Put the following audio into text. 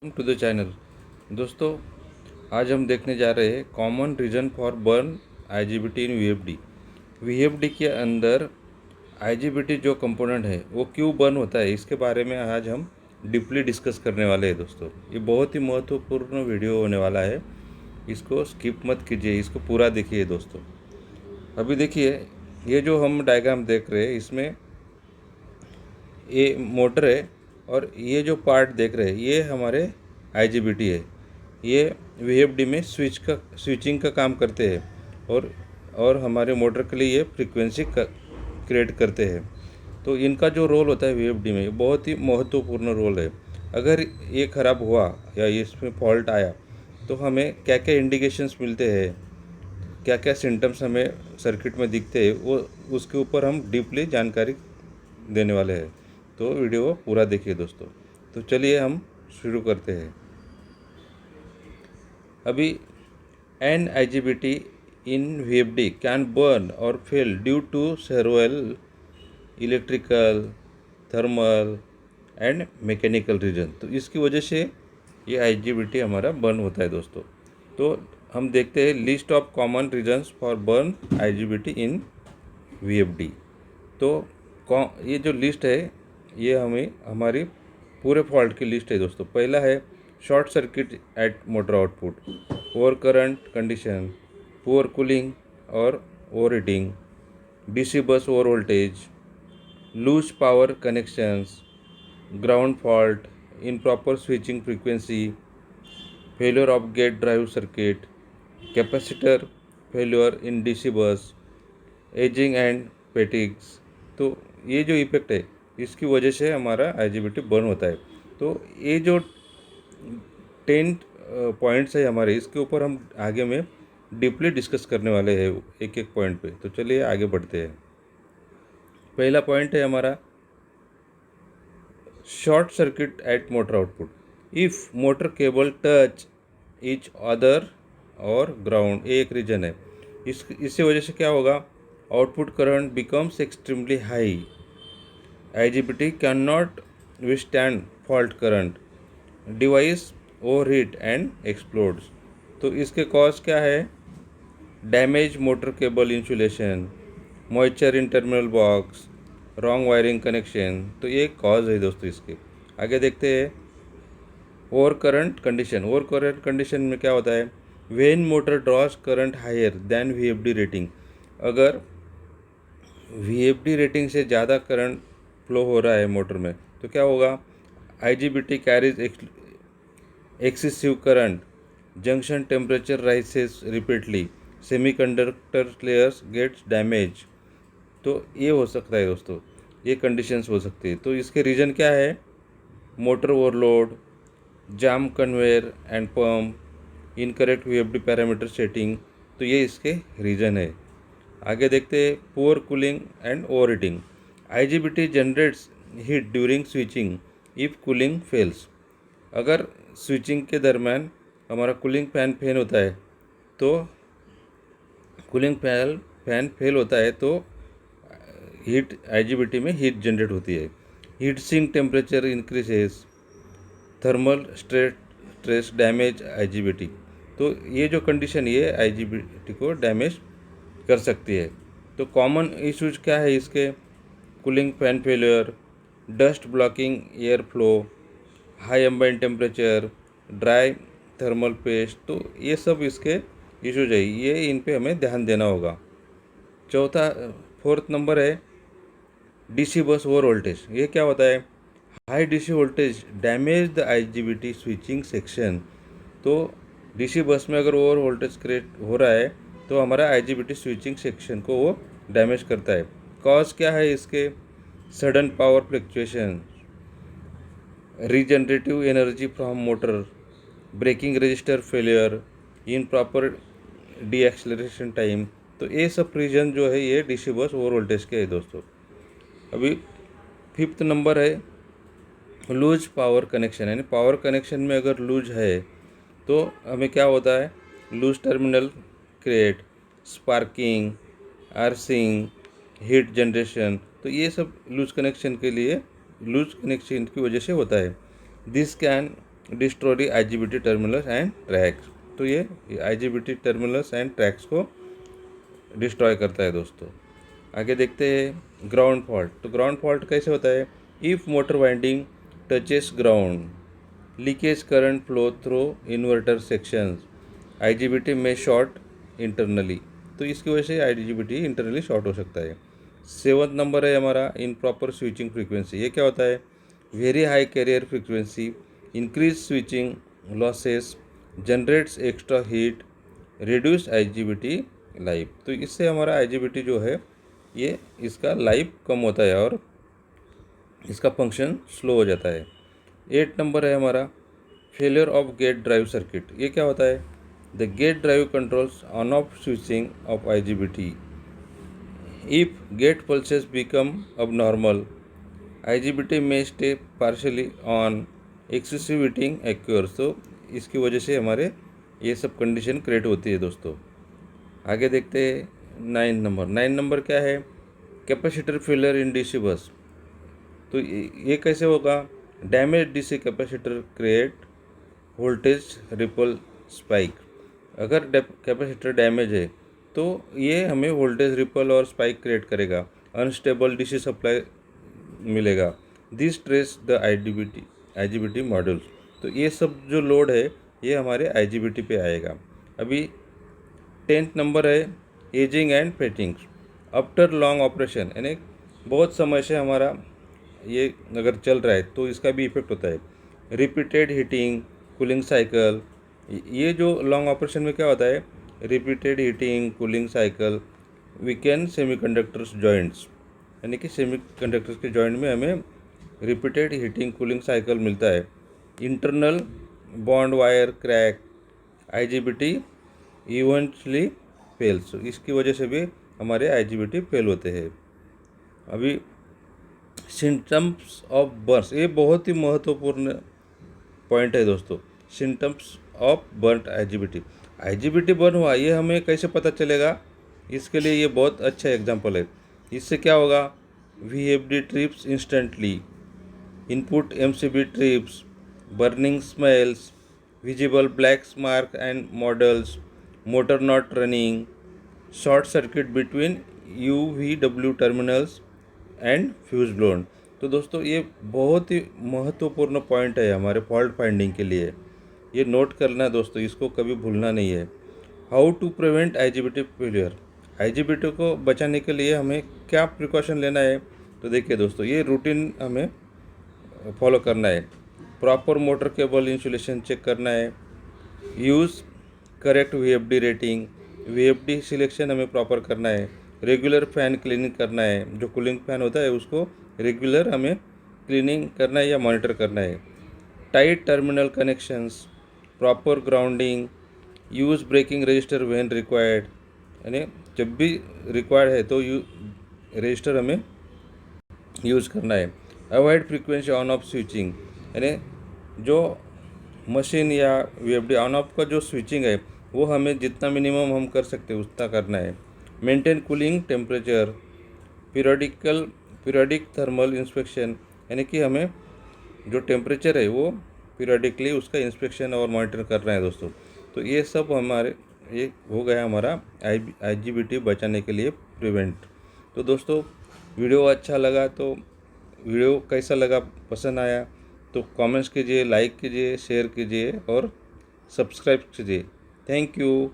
To the channel. दोस्तों, आज हम देखने जा रहे हैं common reason for burn IGBT in VFD. VFD के अंदर आईजीबीटी जो कंपोनेंट है वो क्यों बर्न होता है, इसके बारे में आज हम डीपली डिस्कस करने वाले हैं। दोस्तों, ये बहुत ही महत्वपूर्ण वीडियो होने वाला है, इसको स्किप मत कीजिए, इसको पूरा देखिए। दोस्तों, अभी देखिए, ये जो हम डायग्राम देख रहे हैं इसमें ये मोटर है और ये जो पार्ट देख रहे हैं ये हमारे आईजीबीटी है। ये वीएफडी में स्विचिंग का काम करते हैं और हमारे मोटर के लिए ये फ्रीक्वेंसी क्रिएट करते हैं। तो इनका जो रोल होता है वीएफडी में बहुत ही महत्वपूर्ण रोल है। अगर ये ख़राब हुआ या इसमें फॉल्ट आया तो हमें क्या क्या इंडिकेशंस मिलते हैं, क्या क्या सिम्टम्स हमें सर्किट में दिखते हैं, वो उसके ऊपर हम डीपली जानकारी देने वाले हैं। तो वीडियो को पूरा देखिए दोस्तों। तो चलिए हम शुरू करते हैं। अभी an IGBT in VFD can burn और fail due to several electrical, thermal and mechanical reason. तो इसकी वजह से ये आईजीबीटी हमारा बर्न होता है दोस्तों। तो हम देखते हैं list of common reasons for burn IGBT in VFD. तो ये जो लिस्ट है ये हमें हमारी पूरे फॉल्ट की लिस्ट है दोस्तों। पहला है short circuit at motor output, over current condition, poor cooling और over heating, DC bus over voltage, loose power connections, ground fault, improper switching frequency, failure of gate drive circuit, capacitor failure in DC bus, aging and fatigue. तो ये जो effect है इसकी वजह से हमारा IGBT burn होता है। तो ये जो 10 पॉइंट्स है हमारे, इसके ऊपर हम आगे में डीपली डिस्कस करने वाले हैं एक एक पॉइंट पे। तो चलिए आगे बढ़ते हैं। पहला पॉइंट है हमारा short circuit at motor output. If motor cable touch each other और ग्राउंड, ये एक रीजन है। इससे वजह से क्या होगा, output current becomes extremely high, IGBT can not withstand fault current, device overheat and explodes. तो इसके कॉज क्या है, damage motor cable insulation, moisture in terminal box, wrong wiring connection. तो ये कॉज है दोस्तों इसके। आगे देखते हैं over current condition. Over current condition में क्या होता है, when motor draws current higher than VFD rating. अगर वीएफडी रेटिंग से ज़्यादा करंट फ्लो हो रहा है मोटर में तो क्या होगा, IGBT carries excessive current, junction temperature rises repeatedly, semiconductor layers gets damage. तो ये हो सकता है दोस्तों, ये कंडीशंस हो सकती है। तो इसके रीज़न क्या है, motor overload, jam conveyor and pump, incorrect VFD parameter setting. तो ये इसके रीज़न है। आगे देखते हैं poor cooling and over heating. IGBT generates heat during switching if cooling fails. अगर स्विचिंग के दरम्यान हमारा कूलिंग फैन होता है तो कूलिंग फैन फेल होता है तो हीट आईजीबीटी में हीट जनरेट होती है। Heat sink temperature increases, thermal stress damage IGBT. तो ये जो कंडीशन ये आईजीबीटी को डैमेज कर सकती है। तो कॉमन इश्यूज क्या है इसके, cooling fan failure, dust blocking air flow, high ambient temperature, dry thermal paste. तो ये सब इसके इश्यूज है, ये इन पे हमें ध्यान देना होगा। फोर्थ नंबर है डीसी बस ओवर वोल्टेज। ये क्या होता है, high DC voltage damage the IGBT switching section. तो डीसी बस में अगर ओवर वोल्टेज क्रिएट हो रहा है तो हमारा आईजीबीटी स्विचिंग सेक्शन को वो डैमेज करता है। कॉज क्या है इसके, sudden power fluctuation, regenerative energy from motor, braking resistor failure, improper deceleration time. तो ये सब रीजन जो है ये डीसी बस ओवर वोल्टेज के है दोस्तों। अभी फिफ्थ नंबर है लूज पावर कनेक्शन, यानी पावर कनेक्शन में अगर लूज है तो हमें क्या होता है, loose terminal create, sparking, arcing, heat generation. तो ये सब लूज कनेक्शन की वजह से होता है। This can destroy the IGBT terminals and tracks. तो ये IGBT टर्मिनल्स एंड ट्रैक्स को डिस्ट्रॉय करता है दोस्तों। आगे देखते हैं ग्राउंड फॉल्ट। तो ग्राउंड फॉल्ट कैसे होता है? If motor winding touches ground, leakage current flow through inverter sections, IGBT में शॉर्ट इंटरनली। तो इसकी वजह से IGBT इंटरनली शॉर्ट हो सकता है। 7वां नंबर है हमारा इन प्रॉपर स्विचिंग फ्रीक्वेंसी। ये क्या होता है? Very high carrier frequency, increase switching losses, generates extra heat, reduce IGBT life. तो इससे हमारा IGBT जो है ये इसका लाइफ कम होता है और इसका फंक्शन स्लो हो जाता है। 8 नंबर है हमारा failure of gate drive circuit. ये क्या होता है? The gate drive controls on off switching of IGBT। If gate pulses become abnormal, IGBT में stay partially on, excessive heating occurs. तो इसकी वजह से हमारे ये सब कंडीशन क्रिएट होती है दोस्तों। आगे देखते हैं 9 नंबर क्या है? कैपेसिटर फेलियर इन DC बस। तो ये कैसे होगा? Damage DC capacitor create voltage ripple spike. अगर कैपेसिटर डैमेज है तो ये हमें वोल्टेज रिपल और स्पाइक क्रिएट करेगा, अनस्टेबल DC सप्लाई मिलेगा। This stress the IGBT modules. तो ये सब जो लोड है ये हमारे IGBT पे आएगा। अभी 10th नंबर है aging and fatigue. After long operation, यानी बहुत समय से हमारा ये अगर चल रहा है तो इसका भी इफेक्ट होता है। रिपीटेड हीटिंग कूलिंग साइकिल, ये जो लॉन्ग ऑपरेशन में क्या होता है? Repeated heating cooling cycle, weekend semiconductors joints, यानी कि सेमीकंडक्टर्स के जॉइंट में हमें रिपीटेड हीटिंग कूलिंग साइकिल मिलता है। Internal bond wire crack, IGBT eventually fails. इसकी वजह से भी हमारे IGBT फेल होते हैं। अभी सिम्टम्स ऑफ बर्न्स, ये बहुत ही महत्वपूर्ण पॉइंट है दोस्तों। Symptoms of burn IGBT burn हुआ, ये हमें कैसे पता चलेगा? इसके लिए ये बहुत अच्छा एग्जांपल है। इससे क्या होगा? VFD trips instantly, input MCB trips, burning smells, visible black mark and models, motor not running, short circuit between UVW terminals and fuse blown. तो दोस्तों ये बहुत ही महत्वपूर्ण पॉइंट है हमारे फॉल्ट फाइंडिंग के लिए। ये नोट करना है दोस्तों, इसको कभी भूलना नहीं है। How to prevent IGBT failure. IGBT को बचाने के लिए हमें क्या प्रिकॉशन लेना है? तो देखिए दोस्तों, ये रूटीन हमें फॉलो करना है। Proper motor cable insulation check करना है, use correct VFD rating, VFD selection हमें प्रॉपर करना है, रेगुलर फैन क्लीनिंग करना है, जो कूलिंग फैन होता है उसको रेगुलर हमें क्लीनिंग करना है या मॉनिटर करना है। Tight terminal connections, proper grounding, use braking resistor when required, यानी जब भी रिक्वायर्ड है तो रजिस्टर हमें यूज़ करना है। Avoid frequency on off switching, यानी जो मशीन या VFD ऑन ऑफ का जो स्विचिंग है वो हमें जितना मिनिमम हम कर सकते हैं उतना करना है। Maintain cooling temperature, periodic thermal inspection, यानी कि हमें जो टेम्परेचर है वो पीरियडिकली उसका इंस्पेक्शन और मॉनिटर करना है दोस्तों। तो ये सब हमारे ये हो गया हमारा IGBT बचाने के लिए प्रिवेंट। तो दोस्तों वीडियो अच्छा लगा तो वीडियो कैसा लगा, पसंद आया तो कमेंट्स कीजिए, लाइक कीजिए, शेयर कीजिए और सब्सक्राइब कीजिए। Thank you.